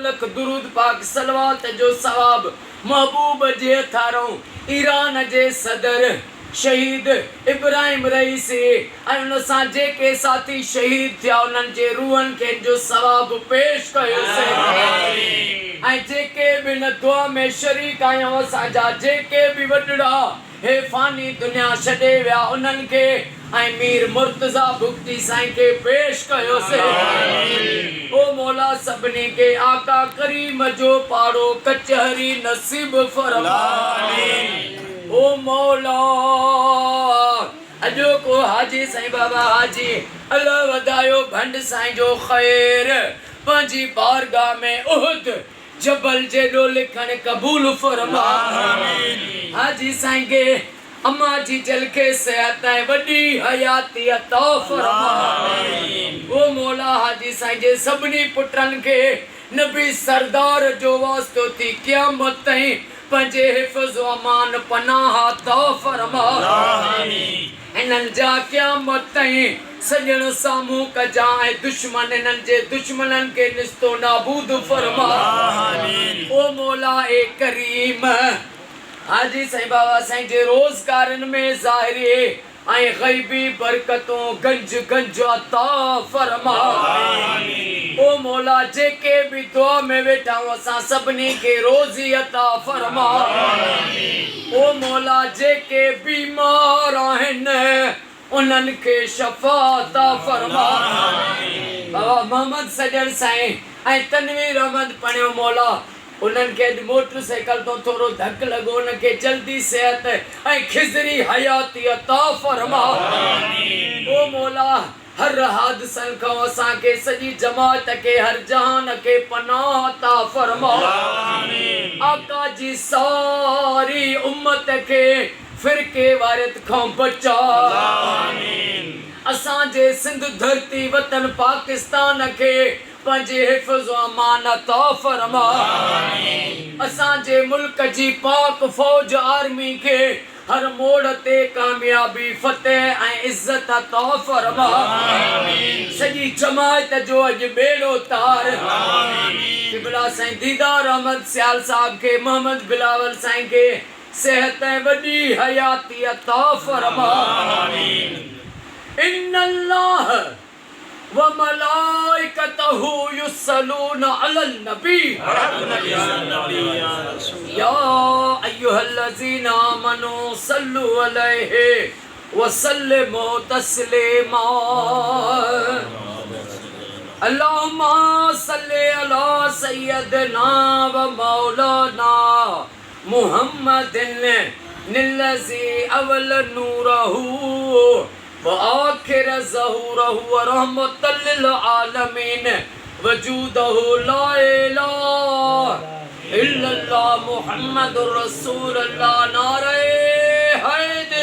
लख दुरूद पाक सलवात जो सवाब महबूब जे थारों ईरान जे सदर शहीद इब्राहिम रईसी उन सां जेके साथी शहीद थिया उन्हनि जे रूहनि खे जो सवाब पेश कयोसीं ऐं जेके भी न दुआ में शरीक आहियूं असांजा जेके भी वॾड़ा हे फानी दुनिया छॾे विया उन्हनि खे ऐं मीर मुर्तज़ा भुक्ती साईं के पेश कयोसीं ओ मौला सभिनी के आका करीम जो पाड़ो कचहरी नसीब फरमा ओ मौला अजो को हाजी साईं बाबा हाजी अल्लाह वधायो भंड साईं जो खैर पंहिंजी बारगाह में उहद जबल जेडो लिखण कबूल फरमा हाजी साईं के अम्मा जी जल के सेहत है वडी हयाती अता फरमा ओ मौला हाजी साईं जे सभनी पुटरन के नबी सरदार जो वास्तो थी क़यामत ताईं पंजे हिफ्ज़ अमान पनाह अता फरमा इन्हनि जा क़यामत ताईं सजण सामू कजा ऐं दुश्मन इन्हनि जे दुश्मननि के निस्तो नाबूद फरमा ओ मौला ए करीम हाजी साईं बाबा साईं जे रोज़गारनि में ज़ाहिरी ऐं ग़ैबी बरकतों गंज गंज अता फरमा ओ मौला जेके भी दुआ में वेठा असां सभिनी के रोज़ी अता फरमा ओ मौला जेके बीमार आहिनि उन्हनि के शफ़ा अता फरमा बाबा मोहम्मद सजण साईं ऐं तनवीर अहमद पढ़ियो मौला उन्हनि के मोटरसाइकिल तो थोड़ो धक लगो उनके जल्दी सेहत ऐं खिज़री हयाती अता फरमा ओ मौला हर हादसन खां असां के सजी जमात के हर जहान के पनाह अता फरमा आका जी सारी उम्मत के फिरके वारियत खां बचा असां जे सिंध धरती वतन पाकिस्तान के पंजे हिफ्ज़ अमान अता फरमा असां जे मुल्क जी पाक फौज आर्मी के हर मोड़ ते कामयाबी फतेह ऐं इज्जत अता फरमा सजी जमात जो अज बेड़ो तार किबला साईं दीदार अहमद सियाल साहब के मोहम्मद बिलावल साईं के सेहत वडी हयाती अता फरमा इन्नल्लाह व मलाइकतहु युसल्लूना अलन नबी या अय्युहल्लज़ीना आमनू सल्लु अलैहि व सल्लिमू तस्लीमा अल्लाहुम्मा सल्लि अला सय्यदिना व मौलाना मुहम्मदिन निल्लज़ी अवल नूरहु व आखिर ज़हूरहु व रहमतल लिल आलमीन वजूदहु ला इलाहा इल्लल्लाह मुहम्मदुर रसूलुल्लाह नारे हैदर